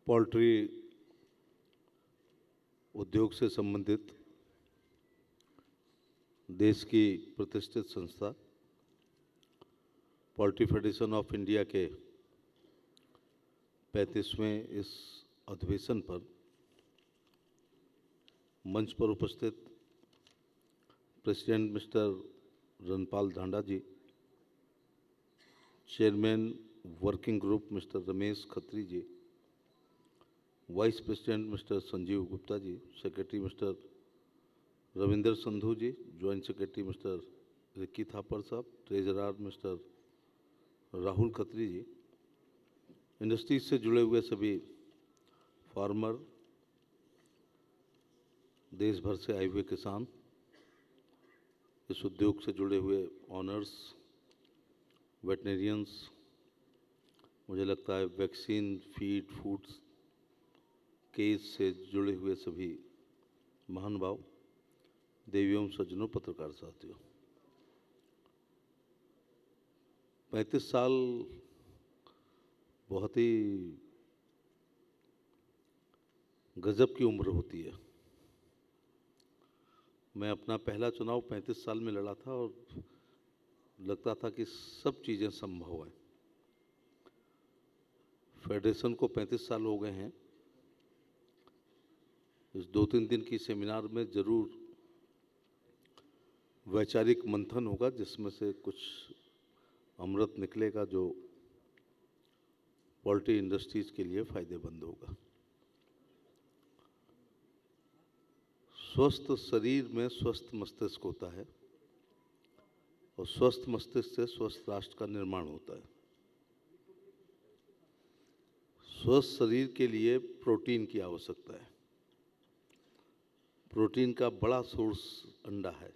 Poultry उद्योग से संबंधित देश की प्रतिष्ठित संस्था पोल्ट्री फेडरेशन ऑफ इंडिया के 35वें इस अधिवेशन पर मंच पर उपस्थित president mister Ranpal Dhanda ji, chairman working group mister Ramesh Khatri ji, vice president mister Sanjeev Gupta ji, secretary mister Ravinder Sandhu ji, joint secretary mister Ricky Thapar Sahab, treasurer mister Rahul Khatri ji, industries से जुड़े हुए सभी फार्मर, देश भर से आए हुए किसान, इस उद्योग से जुड़े हुए ऑनर्स, वेटनेरियंस, मुझे लगता है वैक्सीन, फीड, फूड्स केस से जुड़े हुए सभी महानुभाव, देवियों, सज्जनों, पत्रकार साथियों, 35 साल बहुत ही गजब की उम्र होती है। मैं अपना पहला चुनाव 35 साल में लड़ा था और लगता था कि सब चीज़ें संभव हैं। फेडरेशन को 35 साल हो गए हैं। इस 2-3 दिन की सेमिनार में ज़रूर वैचारिक मंथन होगा, जिसमें से कुछ अमृत निकलेगा जो पोल्ट्री इंडस्ट्रीज के लिए फायदेमंद होगा। स्वस्थ शरीर में स्वस्थ मस्तिष्क होता है और स्वस्थ मस्तिष्क से स्वस्थ राष्ट्र का निर्माण होता है। स्वस्थ शरीर के लिए प्रोटीन की आवश्यकता है। प्रोटीन का बड़ा सोर्स अंडा है,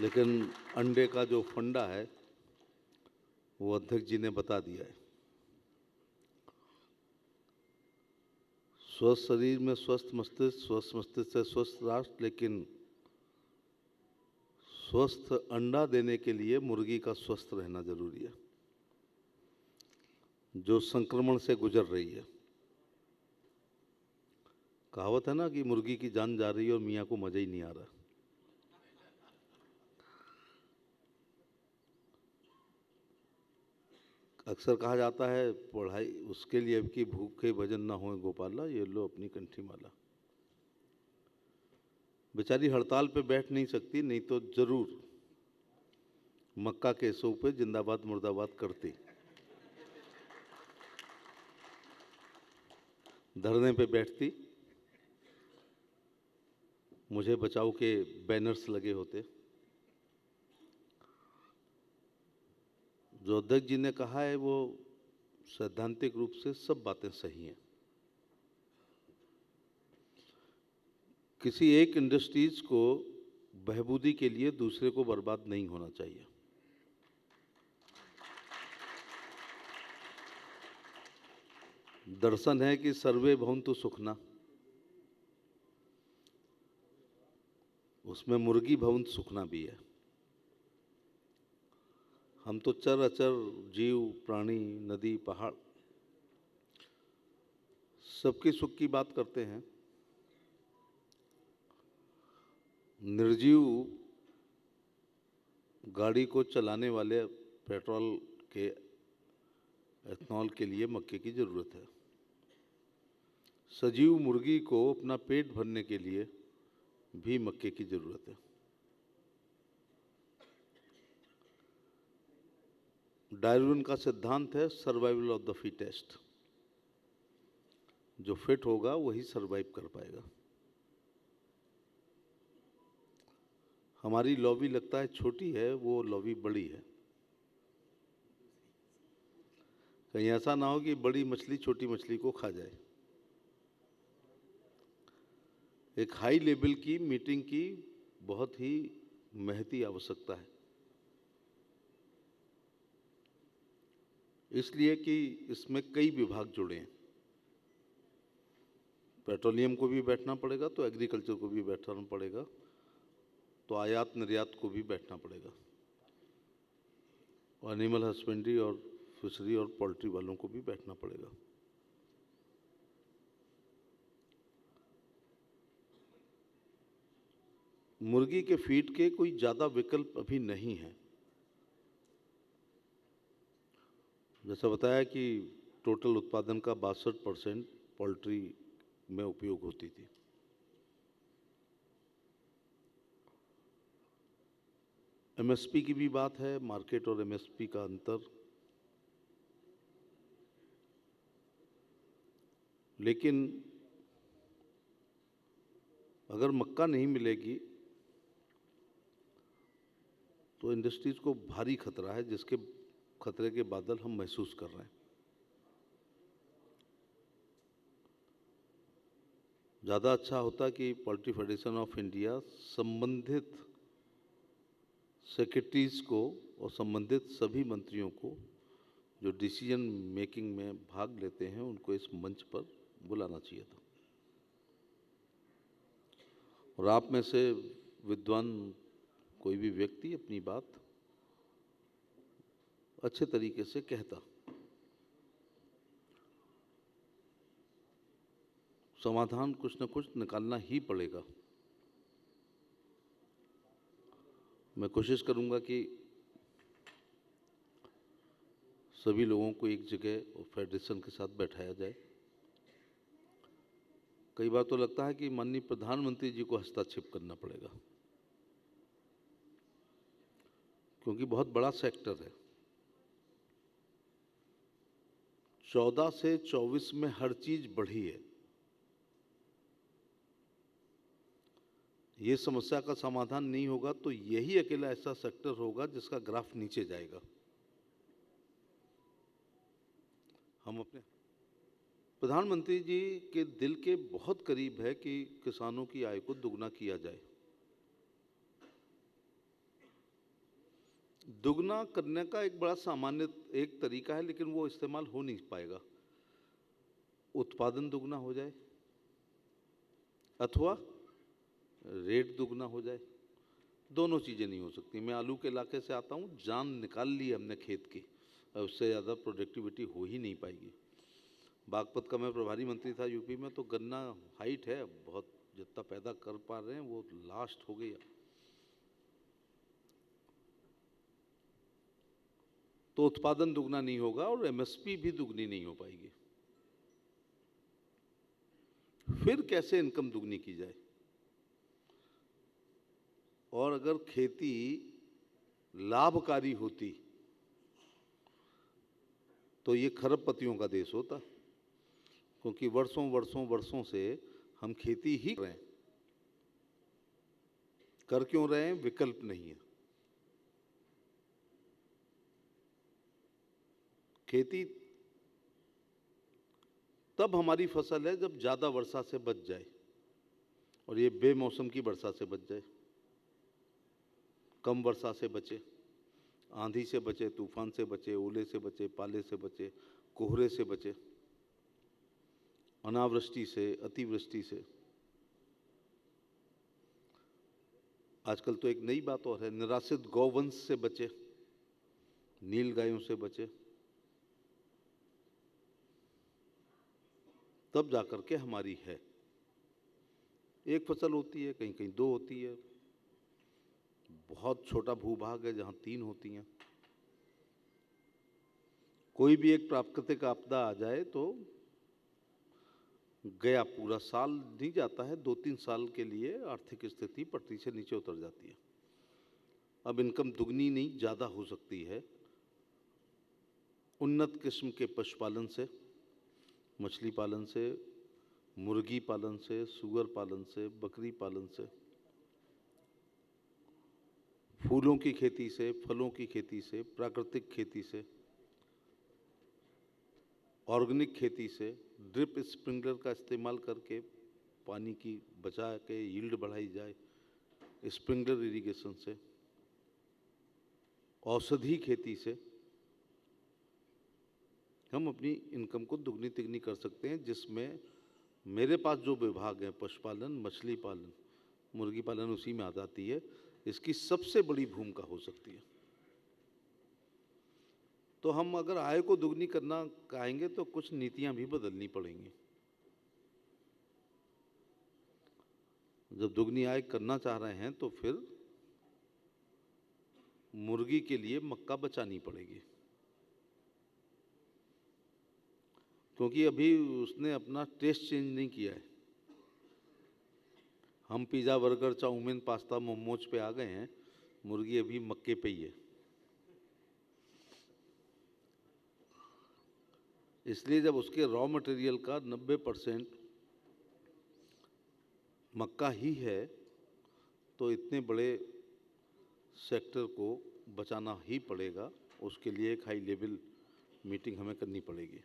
लेकिन अंडे का जो फंडा है वो अध्यक्ष जी ने बता दिया है। स्वस्थ शरीर में स्वस्थ मस्तिष्क, स्वस्थ मस्तिष्क से स्वस्थ राष्ट्र, लेकिन स्वस्थ अंडा देने के लिए मुर्गी का स्वस्थ रहना जरूरी है, जो संक्रमण से गुजर रही है। कहावत है ना कि मुर्गी की जान जा रही है और मियाँ को मजा ही नहीं आ रहा। अक्सर कहा जाता है पढ़ाई उसके लिए कि भूखे भजन ना होए गोपाला, ये लो अपनी कंठी माला। बेचारी हड़ताल पे बैठ नहीं सकती, नहीं तो जरूर मक्का के सो पे जिंदाबाद मुर्दाबाद करती। धरने पे बैठती, मुझे बचाओ के बैनर्स लगे होते। जो अध्यक्ष जी ने कहा है वो सैद्धांतिक रूप से सब बातें सही हैं। किसी एक इंडस्ट्रीज को बहबूदी के लिए दूसरे को बर्बाद नहीं होना चाहिए। दर्शन है कि सर्वे भवन्तु सुखना, उसमें मुर्गी भवन्तु सुखना भी है। हम तो चर अचर जीव, प्राणी, नदी, पहाड़ सबके सुख की बात करते हैं। निर्जीव गाड़ी को चलाने वाले पेट्रोल के एथनॉल के लिए मक्के की ज़रूरत है। सजीव मुर्गी को अपना पेट भरने के लिए भी मक्के की ज़रूरत है। डार्विन का सिद्धांत है सर्वाइवल ऑफ द फिटेस्ट, जो फिट होगा वही सरवाइव कर पाएगा। हमारी लॉबी लगता है छोटी है, वो लॉबी बड़ी है। कहीं ऐसा ना हो कि बड़ी मछली छोटी मछली को खा जाए। एक हाई लेवल की मीटिंग की बहुत ही महती आवश्यकता है, इसलिए कि इसमें कई विभाग जुड़े हैं। पेट्रोलियम को भी बैठना पड़ेगा, तो एग्रीकल्चर को भी बैठना पड़ेगा, तो आयात निर्यात को भी बैठना पड़ेगा, और एनिमल हस्बेंड्री और फिशरी और पोल्ट्री वालों को भी बैठना पड़ेगा। मुर्गी के फीड के कोई ज़्यादा विकल्प अभी नहीं है। जैसा बताया कि टोटल उत्पादन का 62% पोल्ट्री में उपयोग होती थी। एमएसपी की भी बात है, मार्केट और एमएसपी का अंतर। लेकिन अगर मक्का नहीं मिलेगी तो इंडस्ट्रीज को भारी खतरा है, जिसके खतरे के बादल हम महसूस कर रहे हैं। ज़्यादा अच्छा होता कि पोल्ट्री फेडरेशन ऑफ इंडिया संबंधित सेक्रेटरीज को और संबंधित सभी मंत्रियों को जो डिसीजन मेकिंग में भाग लेते हैं उनको इस मंच पर बुलाना चाहिए था। और आप में से विद्वान कोई भी व्यक्ति अपनी बात अच्छे तरीके से कहता। समाधान कुछ न कुछ निकालना ही पड़ेगा। मैं कोशिश करूंगा कि सभी लोगों को एक जगह और फेडरेशन के साथ बैठाया जाए। कई बार तो लगता है कि माननीय प्रधानमंत्री जी को हस्तक्षेप करना पड़ेगा, क्योंकि बहुत बड़ा सेक्टर है। 14 से 24 में हर चीज बढ़ी है। ये समस्या का समाधान नहीं होगा तो यही अकेला ऐसा सेक्टर होगा जिसका ग्राफ नीचे जाएगा। हम अपने प्रधानमंत्री जी के दिल के बहुत करीब है कि किसानों की आय को दुगना किया जाए। दुगना करने का एक बड़ा सामान्य एक तरीका है, लेकिन वो इस्तेमाल हो नहीं पाएगा। उत्पादन दुगना हो जाए अथवा रेट दुगना हो जाए, दोनों चीज़ें नहीं हो सकती। मैं आलू के इलाके से आता हूँ, जान निकाल ली हमने खेत की, उससे ज़्यादा प्रोडक्टिविटी हो ही नहीं पाएगी। बागपत का मैं प्रभारी मंत्री था यूपी में, तो गन्ना हाइट है बहुत, जितना पैदा कर पा रहे हैं वो लास्ट हो गया। तो उत्पादन दुगना नहीं होगा और एमएसपी भी दुगनी नहीं हो पाएगी। फिर कैसे इनकम दुगनी की जाए? और अगर खेती लाभकारी होती तो ये खरबपतियों का देश होता, क्योंकि वर्षों वर्षों वर्षों से हम खेती ही कर रहे हैं। कर क्यों रहे हैं? विकल्प नहीं है। खेती तब हमारी फसल है जब ज्यादा वर्षा से बच जाए, और ये बेमौसम की वर्षा से बच जाए, कम वर्षा से बचे, आंधी से बचे, तूफान से बचे, ओले से बचे, पाले से बचे, कोहरे से बचे, अनावृष्टि से, अतिवृष्टि से। आजकल तो एक नई बात और है, निराश्रित गौवंश से बचे, नील गायों से बचे, तब जाकर के हमारी है। एक फसल होती है, कहीं कहीं दो होती है, बहुत छोटा भूभाग है जहां 3 होती हैं। कोई भी एक प्राकृतिक आपदा आ जाए तो गया, पूरा साल नहीं जाता है, 2-3 साल के लिए आर्थिक स्थिति पटरी से नीचे उतर जाती है। अब इनकम दुगनी नहीं ज़्यादा हो सकती है उन्नत किस्म के पशुपालन से, मछली पालन से, मुर्गी पालन से, सुअर पालन से, बकरी पालन से, फूलों की खेती से, फलों की खेती से, प्राकृतिक खेती से, ऑर्गेनिक खेती से, ड्रिप स्प्रिंकलर का इस्तेमाल करके पानी की बचा के यील्ड बढ़ाई जाए, स्प्रिंकलर इरिगेशन से, औषधि खेती से हम अपनी इनकम को दुगनी तिगनी कर सकते हैं। जिसमें मेरे पास जो विभाग है, पशुपालन, मछली पालन, मुर्गी पालन उसी में आ जाती है, इसकी सबसे बड़ी भूमिका हो सकती है। तो हम अगर आय को दुगनी करना चाहेंगे तो कुछ नीतियां भी बदलनी पड़ेंगी। जब दुगनी आय करना चाह रहे हैं तो फिर मुर्गी के लिए मक्का बचानी पड़ेगी, क्योंकि अभी उसने अपना टेस्ट चेंज नहीं किया है। हम pizza, burger, chowmein, pasta, momos पे आ गए हैं, मुर्गी अभी मक्के पे ही है। इसलिए जब उसके रॉ मटेरियल का 90% मक्का ही है तो इतने बड़े सेक्टर को बचाना ही पड़ेगा। उसके लिए एक हाई लेवल मीटिंग हमें करनी पड़ेगी।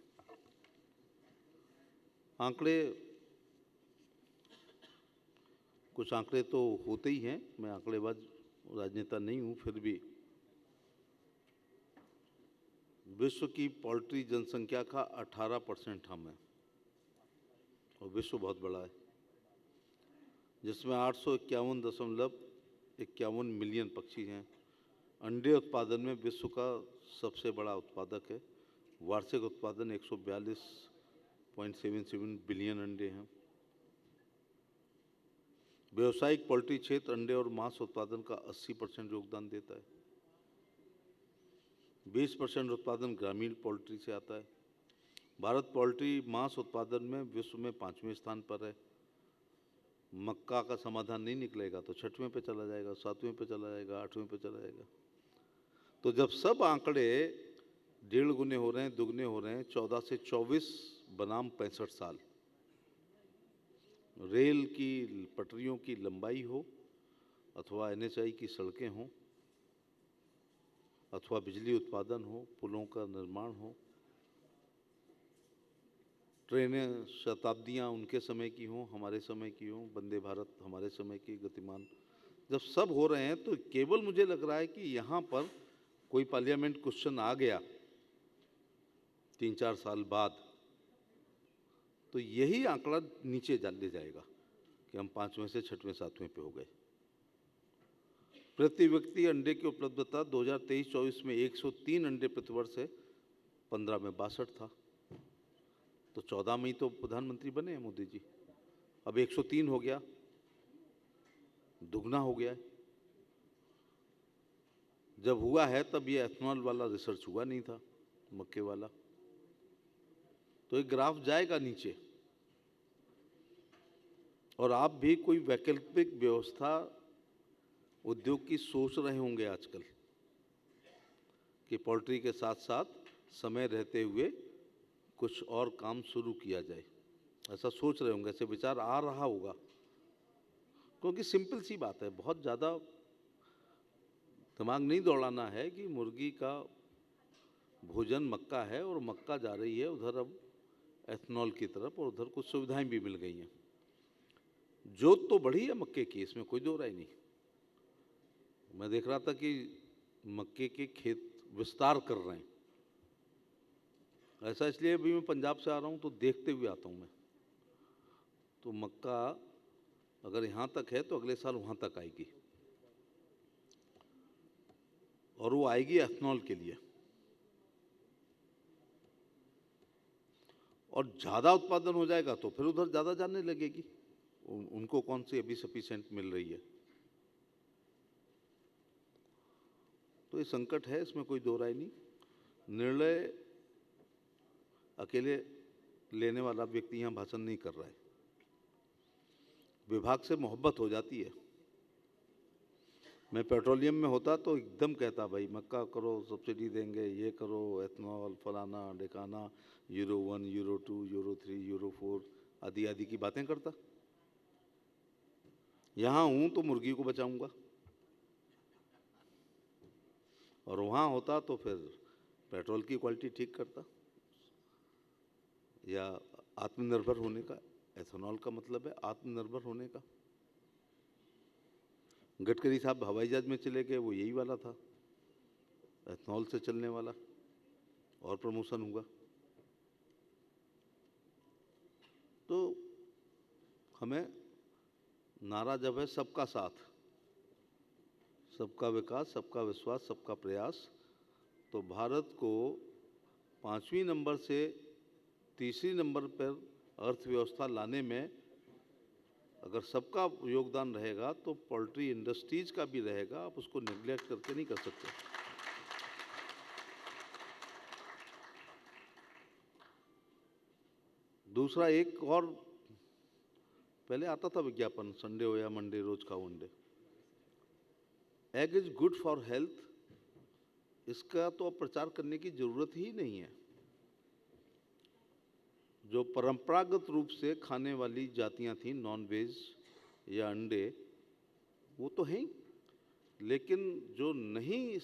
कुछ आंकड़े तो होते ही हैं, मैं आंकड़ेबाज राजनेता नहीं हूँ, फिर भी विश्व की पोल्ट्री जनसंख्या का 18% हम हैं और विश्व बहुत बड़ा है, जिसमें 851.51 मिलियन पक्षी हैं। अंडे उत्पादन में विश्व का सबसे बड़ा उत्पादक है। वार्षिक उत्पादन 142.77 बिलियन अंडे हैं। व्यावसायिक पोल्ट्री क्षेत्र अंडे और मांस उत्पादन का 80% योगदान देता है। 20% उत्पादन ग्रामीण पोल्ट्री से आता है। भारत पोल्ट्री मांस उत्पादन में विश्व में 5वें स्थान पर है। मक्का का समाधान नहीं निकलेगा तो 6वें पे चला जाएगा, 7वें पे चला जाएगा, 8वें पे चला जाएगा। तो जब सब आंकड़े 1.5 गुने हो रहे हैं, दुगने हो रहे हैं, 14 से 24 बनाम 65 साल, रेल की पटरियों की लंबाई हो अथवा NHI की सड़कें हों अथवा बिजली उत्पादन हो, पुलों का निर्माण हो, ट्रेनें शताब्दियां उनके समय की हों, हमारे समय की हों, वंदे भारत हमारे समय की गतिमान, जब सब हो रहे हैं तो केवल मुझे लग रहा है कि यहाँ पर कोई पार्लियामेंट क्वेश्चन आ गया 3-4 साल बाद तो यही आंकड़ा नीचे ले जाएगा कि हम 5वें से 6वें 7वें पे हो गए। प्रति व्यक्ति अंडे की उपलब्धता 2023-24 में 103 अंडे प्रतिवर्ष है, 15 में 62 था। तो 14 में ही तो प्रधानमंत्री बने हैं मोदी जी, अब 103 हो गया, दुगना हो गया है। जब हुआ है तब ये एथनॉल वाला रिसर्च हुआ नहीं था, मक्के वाला। तो एक ग्राफ जाएगा नीचे। और आप भी कोई वैकल्पिक व्यवस्था उद्योग की सोच रहे होंगे आजकल कि पोल्ट्री के साथ साथ समय रहते हुए कुछ और काम शुरू किया जाए, ऐसा सोच रहे होंगे, ऐसे विचार आ रहा होगा। क्योंकि सिंपल सी बात है, बहुत ज़्यादा दिमाग नहीं दौड़ाना है कि मुर्गी का भोजन मक्का है और मक्का जा रही है उधर अब एथनॉल की तरफ, और उधर कुछ सुविधाएं भी मिल गई हैं। जोत तो बढ़ी है मक्के की, इसमें कोई दो राय नहीं। मैं देख रहा था कि मक्के के खेत विस्तार कर रहे हैं। ऐसा इसलिए अभी मैं पंजाब से आ रहा हूँ तो देखते हुए आता हूँ मैं। तो मक्का अगर यहाँ तक है तो अगले साल वहाँ तक आएगी, और वो आएगी एथनॉल के लिए। और ज़्यादा उत्पादन हो जाएगा तो फिर उधर ज़्यादा जाने लगेगी। उनको कौन सी अभी सफिशिएंट मिल रही है। तो ये संकट है, इसमें कोई दो राय नहीं। निर्णय अकेले लेने वाला व्यक्ति यहाँ भाषण नहीं कर रहा है, विभाग से मोहब्बत हो जाती है। मैं पेट्रोलियम में होता तो एकदम कहता भाई मक्का करो, सब्सिडी देंगे, ये करो, एथनॉल फलाना ढिकाना, यूरो 1, यूरो 2, यूरो 3, यूरो 4 आदि आदि की बातें करता। यहाँ हूँ तो मुर्गी को बचाऊंगा, और वहाँ होता तो फिर पेट्रोल की क्वालिटी ठीक करता। या आत्मनिर्भर होने का, एथेनॉल का मतलब है आत्मनिर्भर होने का। गडकरी साहब हवाई जहाज में चले गए, वो यही वाला था, एथेनॉल से चलने वाला, और प्रमोशन होगा। तो हमें नारा जब है सबका साथ, सबका विकास, सबका विश्वास, सबका प्रयास, तो भारत को 5वीं नंबर से तीसरी नंबर पर अर्थव्यवस्था लाने में अगर सबका योगदान रहेगा तो पोल्ट्री इंडस्ट्रीज का भी रहेगा। आप उसको निगलेक्ट करके नहीं कर सकते। दूसरा, एक और पहले आता था विज्ञापन, संडे हो या मंडे रोज खाओ अंडे। Egg is good for health, इसका तो अब प्रचार करने की जरूरत ही नहीं है। जो परंपरागत रूप से खाने वाली जातियां थी, नॉन वेज या अंडे, वो तो हैं ही, लेकिन जो नहीं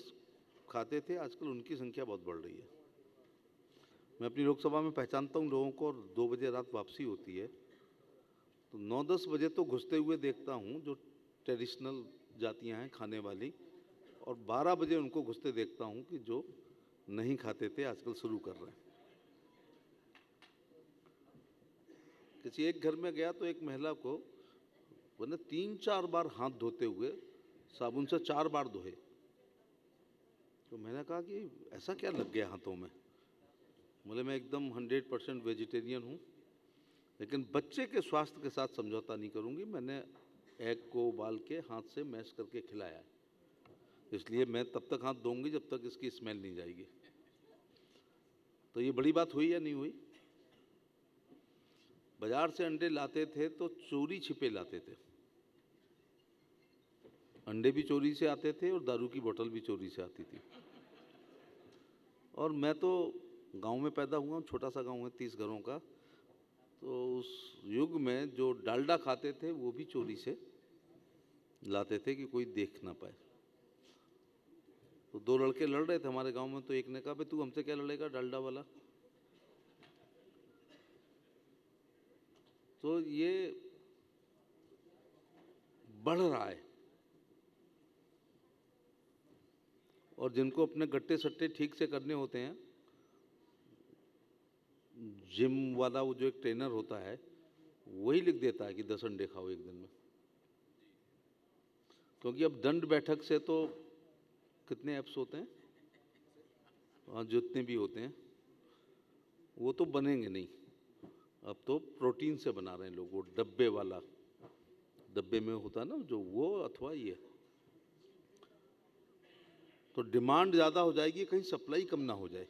खाते थे आजकल उनकी संख्या बहुत बढ़ रही है। मैं अपनी लोकसभा में पहचानता हूँ लोगों को, और 2 बजे रात वापसी होती है तो 9-10 बजे तो घुसते हुए देखता हूँ जो ट्रेडिशनल जातियां हैं खाने वाली, और 12 बजे उनको घुसते देखता हूँ कि जो नहीं खाते थे आजकल शुरू कर रहे हैं। किसी एक घर में गया तो एक महिला को मैंने 3-4 बार हाथ धोते हुए साबुन से 4 बार धोए। तो मैंने कहा कि ऐसा क्या लग गया हाथों में? बोले मैं एकदम 100% वेजिटेरियन हूँ, लेकिन बच्चे के स्वास्थ्य के साथ समझौता नहीं करूँगी। मैंने एग को उबाल के हाथ से मैश करके खिलाया है, इसलिए मैं तब तक हाथ धोऊंगी जब तक इसकी स्मेल नहीं जाएगी। तो ये बड़ी बात हुई या नहीं हुई? बाजार से अंडे लाते थे तो चोरी छिपे लाते थे। अंडे भी चोरी से आते थे और दारू की बोतल भी चोरी से आती थी। और मैं तो गांव में पैदा हुआ हूँ, छोटा सा गांव है 30 घरों का। तो उस युग में जो डालडा खाते थे वो भी चोरी से लाते थे कि कोई देख ना पाए। तो 2 लड़के लड़ रहे थे हमारे गांव में, तो एक ने कहा भाई तू हमसे क्या लड़ेगा डालडा वाला। तो ये बढ़ रहा है, और जिनको अपने गट्टे सट्टे ठीक से करने होते हैं, जिम वाला वो जो एक ट्रेनर होता है वही लिख देता है कि 10 अंडे खाओ एक दिन में। क्योंकि अब दंड बैठक से तो कितने ऐप्स होते हैं, जितने भी होते हैं वो तो बनेंगे नहीं। अब तो प्रोटीन से बना रहे हैं लोग, वो डब्बे वाला, डब्बे में होता है ना जो, वो अथवा ये। तो डिमांड ज़्यादा हो जाएगी, कहीं सप्लाई कम ना हो जाए,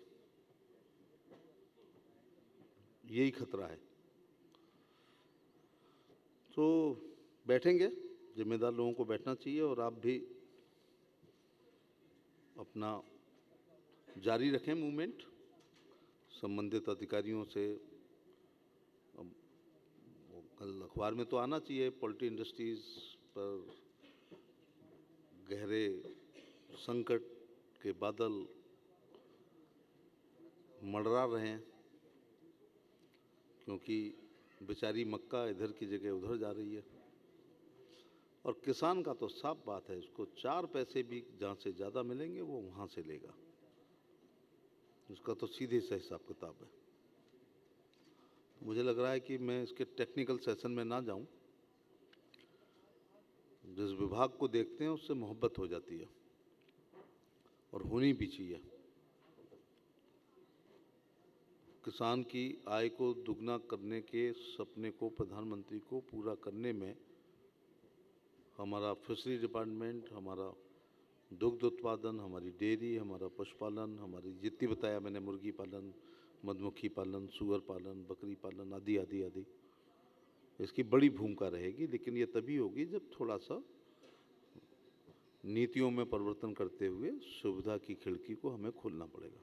यही खतरा है। तो बैठेंगे, जिम्मेदार लोगों को बैठना चाहिए, और आप भी अपना जारी रखें मूवमेंट संबंधित अधिकारियों से। कल अखबार में तो आना चाहिए, पोल्ट्री इंडस्ट्रीज पर गहरे संकट के बादल मंडरा रहे हैं, क्योंकि बेचारी मक्का इधर की जगह उधर जा रही है। और किसान का तो साफ बात है, उसको 4 पैसे भी जहाँ से ज़्यादा मिलेंगे वो वहाँ से लेगा, उसका तो सीधे से हिसाब किताब है। मुझे लग रहा है कि मैं इसके टेक्निकल सेशन में ना जाऊं। जिस विभाग को देखते हैं उससे मोहब्बत हो जाती है, और होनी भी चाहिए। किसान की आय को दुगना करने के सपने को प्रधानमंत्री को पूरा करने में हमारा फिशरी डिपार्टमेंट, हमारा दुग्ध उत्पादन, हमारी डेयरी, हमारा पशुपालन, हमारी जितनी बताया मैंने, मुर्गी पालन, मधुमक्खी पालन, सुअर पालन, बकरी पालन आदि आदि आदि, इसकी बड़ी भूमिका रहेगी। लेकिन ये तभी होगी जब थोड़ा सा नीतियों में परिवर्तन करते हुए सुविधा की खिड़की को हमें खोलना पड़ेगा।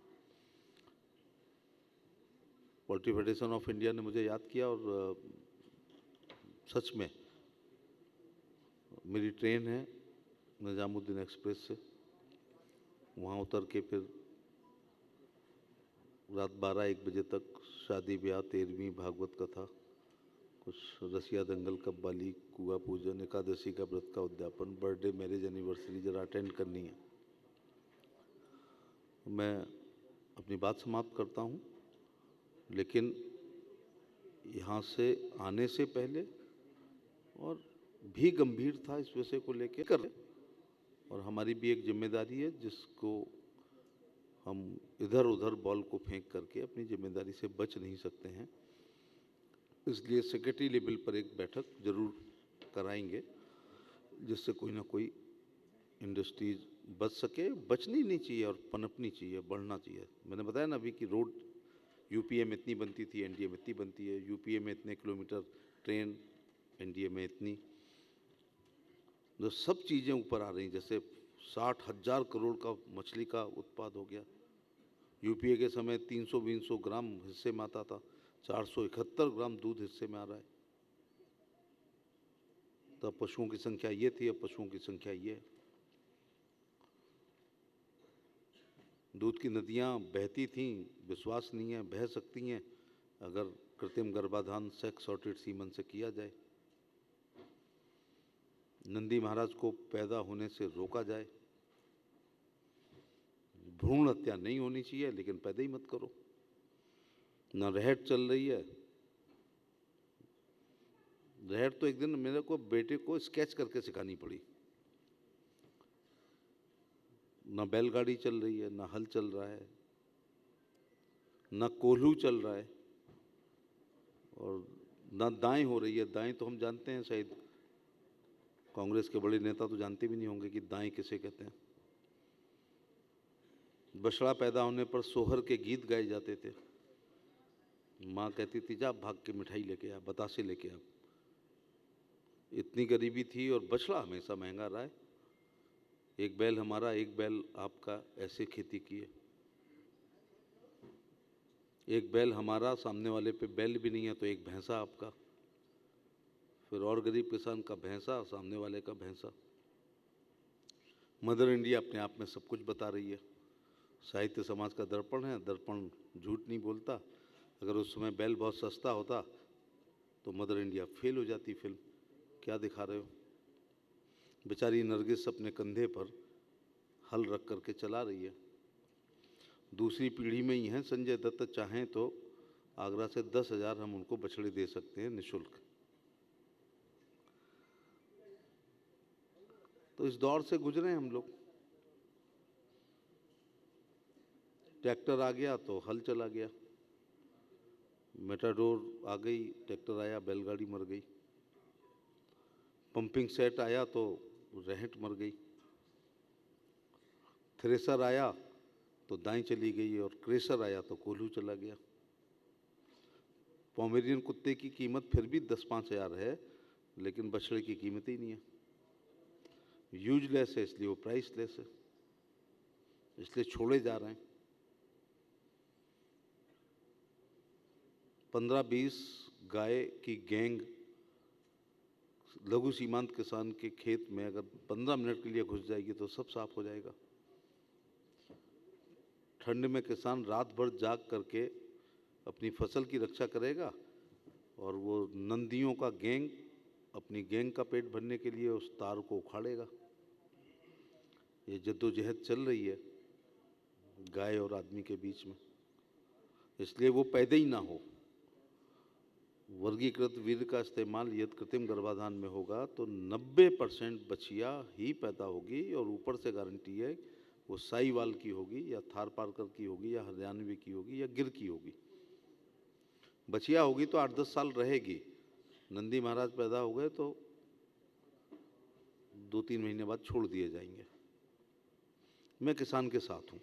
पोल्ट्री फेडरेशन ऑफ इंडिया ने मुझे याद किया, और सच में मेरी ट्रेन है निजामुद्दीन एक्सप्रेस से, वहाँ उतर के फिर रात 12-1 बजे तक शादी ब्याह, 13वीं भागवत कथा, कुछ रसिया दंगल, कव्वाली, कुआ पूजन, एकादशी का व्रत का उद्यापन, बर्थडे, मैरिज एनिवर्सरी जरा अटेंड करनी है। मैं अपनी बात समाप्त करता हूँ, लेकिन यहाँ से आने से पहले और भी गंभीर था इस विषय को लेकर, और हमारी भी एक जिम्मेदारी है जिसको हम इधर उधर बॉल को फेंक करके अपनी जिम्मेदारी से बच नहीं सकते हैं। इसलिए सेक्रेटरी लेवल पर एक बैठक जरूर कराएंगे, जिससे कोई ना कोई इंडस्ट्रीज बच सके। बचनी नहीं चाहिए और पनपनी चाहिए, बढ़ना चाहिए। मैंने बताया ना अभी कि रोड यूपीए में इतनी बनती थी, एनडीए में इतनी बनती है, यूपीए में इतने किलोमीटर ट्रेन, एनडीए में इतनी, जो सब चीज़ें ऊपर आ रही। जैसे 60,000 करोड़ का मछली का उत्पाद हो गया। यूपीए के समय 300-300 ग्राम हिस्से में आता था, 471 ग्राम दूध हिस्से में आ रहा है। तब पशुओं की संख्या ये थी, अब पशुओं की संख्या ये है। दूध की नदियाँ बहती थीं, विश्वास नहीं है बह सकती हैं अगर कृत्रिम गर्भाधान सेक्स सॉर्टेड सीमन से किया जाए। नंदी महाराज को पैदा होने से रोका जाए। भ्रूण हत्या नहीं होनी चाहिए, लेकिन पैदा ही मत करो। नरहट चल रही है, रहट तो एक दिन मेरे को बेटे को स्केच करके सिखानी पड़ी। ना बैलगाड़ी चल रही है, ना हल चल रहा है, ना कोल्हू चल रहा है, और ना दाएं हो रही है। दाएं तो हम जानते हैं, शायद कांग्रेस के बड़े नेता तो जानते भी नहीं होंगे कि दाएं किसे कहते हैं। बछड़ा पैदा होने पर सोहर के गीत गाए जाते थे। माँ कहती थी जा भाग के मिठाई लेके आ, बतासे लेके आ। इतनी गरीबी थी और बछड़ा हमेशा महंगा रहा है। एक बैल हमारा, एक बैल आपका, ऐसे खेती की है। एक बैल हमारा, सामने वाले पे बैल भी नहीं है तो एक भैंसा आपका। फिर और गरीब किसान का भैंसा, सामने वाले का भैंसा। मदर इंडिया अपने आप में सब कुछ बता रही है। साहित्य समाज का दर्पण है, दर्पण झूठ नहीं बोलता। अगर उस समय बैल बहुत सस्ता होता तो मदर इंडिया फेल हो जाती फिल्म। क्या दिखा रहे हो? बेचारी नरगिस अपने कंधे पर हल रख करके चला रही है। दूसरी पीढ़ी में ही हैं संजय दत्त, चाहें तो आगरा से 10,000 हम उनको बछड़े दे सकते हैं निःशुल्क। तो इस दौर से गुजरे हम लोग। ट्रैक्टर आ गया तो हल चला गया, मेटाडोर आ गई, ट्रैक्टर आया, बैलगाड़ी मर गई। पंपिंग सेट आया तो रहट मर गई। थ्रेसर आया तो दाएं चली गई, और क्रेशर आया तो कोल्हू चला गया। पोमेरियन कुत्ते की कीमत फिर भी 10-5 हज़ार है, लेकिन बछड़े की कीमत ही नहीं है। यूजलेस है, इसलिए वो प्राइसलेस है, इसलिए छोड़े जा रहे हैं। 15-20 गाय की गैंग लघु सीमांत किसान के खेत में अगर 15 मिनट के लिए घुस जाएगी तो सब साफ हो जाएगा। ठंड में किसान रात भर जाग करके अपनी फसल की रक्षा करेगा, और वो नंदियों का गैंग अपनी गैंग का पेट भरने के लिए उस तार को उखाड़ेगा। ये जद्दोजहद चल रही है गाय और आदमी के बीच में, इसलिए वो पैदा ही ना हो। वर्गीकृत वीर्य का इस्तेमाल यदि कृत्रिम गर्भाधान में होगा तो 90% बछिया ही पैदा होगी, और ऊपर से गारंटी है वो साहीवाल की होगी, या थार पारकर की होगी, या हरियाणवी की होगी, या गिर की होगी। बछिया होगी तो 8-10 साल रहेगी। नंदी महाराज पैदा हो गए तो 2-3 महीने बाद छोड़ दिए जाएंगे। मैं किसान के साथ हूँ,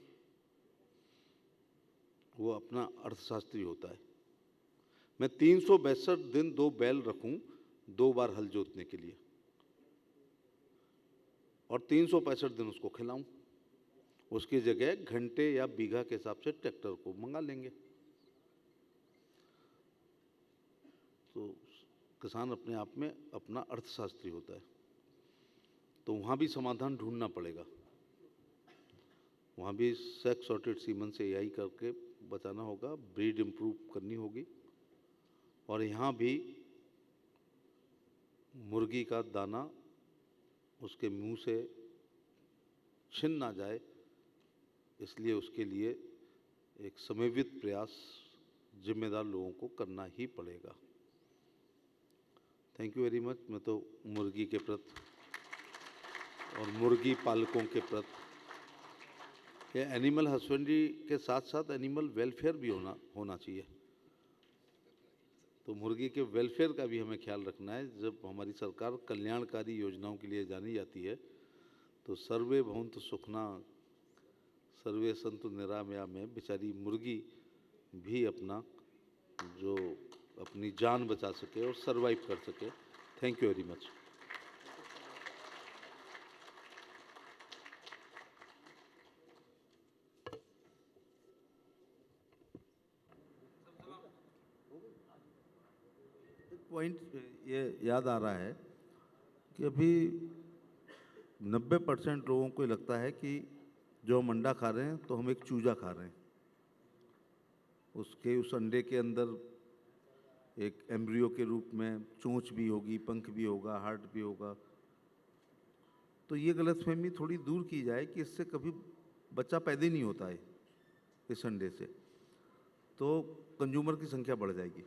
वो अपना अर्थशास्त्री होता है। मैं 362 दिन 2 बैल रखूं 2 बार हल जोतने के लिए, और 365 दिन उसको खिलाऊं। उसकी जगह घंटे या बीघा के हिसाब से ट्रैक्टर को मंगा लेंगे। तो किसान अपने आप में अपना अर्थशास्त्री होता है। तो वहाँ भी समाधान ढूंढना पड़ेगा। वहाँ भी सेक्स सॉर्टेड सीमन से एआई करके बचाना होगा, ब्रीड इम्प्रूव करनी होगी, और यहाँ भी मुर्गी का दाना उसके मुंह से छिन ना जाए, इसलिए उसके लिए एक समन्वित प्रयास जिम्मेदार लोगों को करना ही पड़ेगा। Thank you very much. मैं तो मुर्गी के प्रति और मुर्गी पालकों के प्रति ये एनिमल हस्बेंड्री के साथ साथ एनिमल वेलफेयर भी होना चाहिए। तो मुर्गी के वेलफेयर का भी हमें ख्याल रखना है। जब हमारी सरकार कल्याणकारी योजनाओं के लिए जानी जाती है तो सर्वे भवन्तु सुखना सर्वे सन्तु निरामया में बेचारी मुर्गी भी अपना जो अपनी जान बचा सके और सरवाइव कर सके। Thank you very much. Point ये याद आ रहा है कि अभी 90% लोगों को लगता है कि जो हम अंडा खा रहे हैं तो हम एक चूजा खा रहे हैं। उस अंडे के अंदर एक एम्ब्रियो के रूप में चोंच भी होगी, पंख भी होगा, हार्ट भी होगा। तो ये गलतफहमी थोड़ी दूर की जाए कि इससे कभी बच्चा पैदा ही नहीं होता है इस अंडे से, तो कंज्यूमर की संख्या बढ़ जाएगी।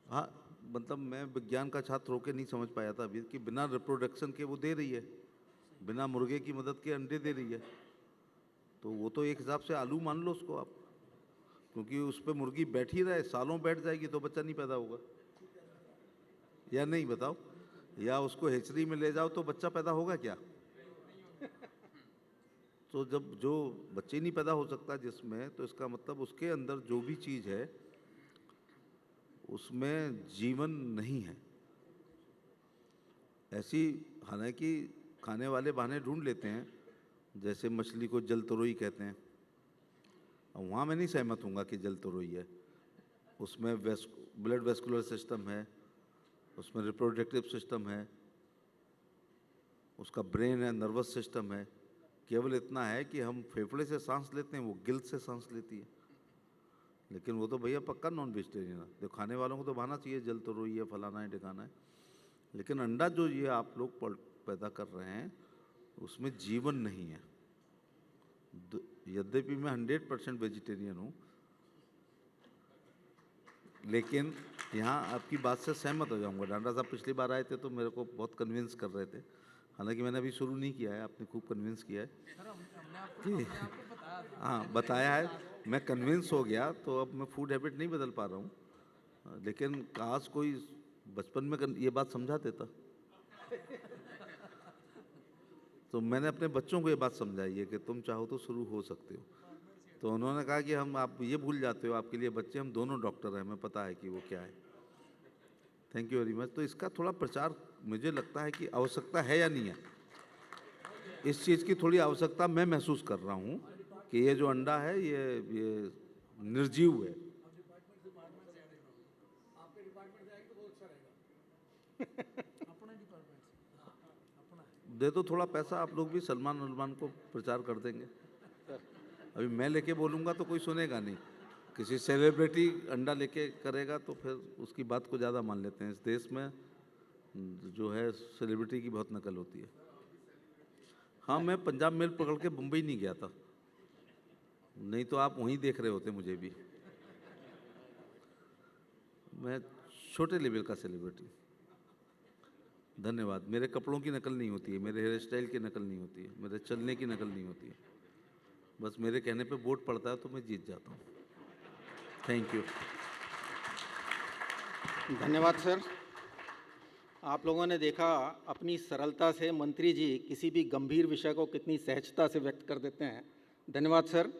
हाँ, मतलब मैं विज्ञान का छात्र होकर नहीं समझ पाया था अभी कि बिना रिप्रोडक्शन के वो दे रही है, बिना मुर्गे की मदद के अंडे दे रही है। तो वो तो एक हिसाब से आलू मान लो उसको आप, क्योंकि उस पर मुर्गी बैठी रहे, सालों बैठ जाएगी तो बच्चा नहीं पैदा होगा, या नहीं बताओ? या उसको हेचरी में ले जाओ तो बच्चा पैदा होगा क्या? तो जब जो बच्चे नहीं पैदा हो सकता जिसमें, तो इसका मतलब उसके अंदर जो भी चीज़ है उसमें जीवन नहीं है। ऐसी हालांकि खाने वाले बहाने ढूंढ लेते हैं, जैसे मछली को जल तरोई कहते हैं। वहाँ मैं नहीं सहमत हूँगा कि जल तरोई है। उसमें ब्लड वेस्कुलर सिस्टम है, उसमें रिप्रोडक्टिव सिस्टम है, उसका ब्रेन है, नर्वस सिस्टम है। केवल इतना है कि हम फेफड़े से सांस लेते हैं, वो गिल्ट से सांस लेती है। लेकिन वो तो भैया पक्का नॉन वेजिटेरियन है। तो खाने वालों को तो बहाना चाहिए जल तरोई है, फलाना है, ठिकाना है। लेकिन अंडा जो ये आप लोग पैदा कर रहे हैं उसमें जीवन नहीं है। यद्यपि मैं 100% वेजिटेरियन हूँ, लेकिन यहाँ आपकी बात से सहमत हो जाऊँगा। डांडा साहब पिछली बार आए थे तो मेरे को बहुत कन्विंस कर रहे थे, हालांकि मैंने अभी शुरू नहीं किया है, आपने खूब कन्विंस किया है कि हाँ बताया है, मैं कन्विंस हो गया। तो अब मैं फूड हैबिट नहीं बदल पा रहा हूँ, लेकिन काश कोई बचपन में ये बात समझा देता। तो मैंने अपने बच्चों को ये बात समझाई है कि तुम चाहो तो शुरू हो सकते हो। तो उन्होंने कहा कि आप ये भूल जाते हो, आपके लिए बच्चे, हम दोनों डॉक्टर हैं, हमें पता है कि वो क्या है। Thank you very much. तो इसका थोड़ा प्रचार मुझे लगता है कि आवश्यकता है या नहीं है, इस चीज़ की थोड़ी आवश्यकता मैं महसूस कर रहा हूँ कि ये जो अंडा है ये निर्जीव है। दे दो थोड़ा पैसा, आप लोग भी सलमान को प्रचार कर देंगे। अभी मैं लेके बोलूँगा तो कोई सुनेगा नहीं, किसी सेलिब्रिटी अंडा लेके करेगा तो फिर उसकी बात को ज़्यादा मान लेते हैं। इस देश में जो है सेलिब्रिटी की बहुत नकल होती है। हाँ, मैं पंजाब मेल पकड़ के मुंबई नहीं गया था, नहीं तो आप वहीं देख रहे होते मुझे भी। मैं छोटे लेवल का सेलिब्रिटी। धन्यवाद। मेरे कपड़ों की नकल नहीं होती है, मेरे हेयर स्टाइल की नकल नहीं होती है, मेरे चलने की नकल नहीं होती है। बस मेरे कहने पे वोट पड़ता है तो मैं जीत जाता हूँ। Thank you. धन्यवाद सर। आप लोगों ने देखा अपनी सरलता से मंत्री जी किसी भी गंभीर विषय को कितनी सहजता से व्यक्त कर देते हैं। धन्यवाद सर।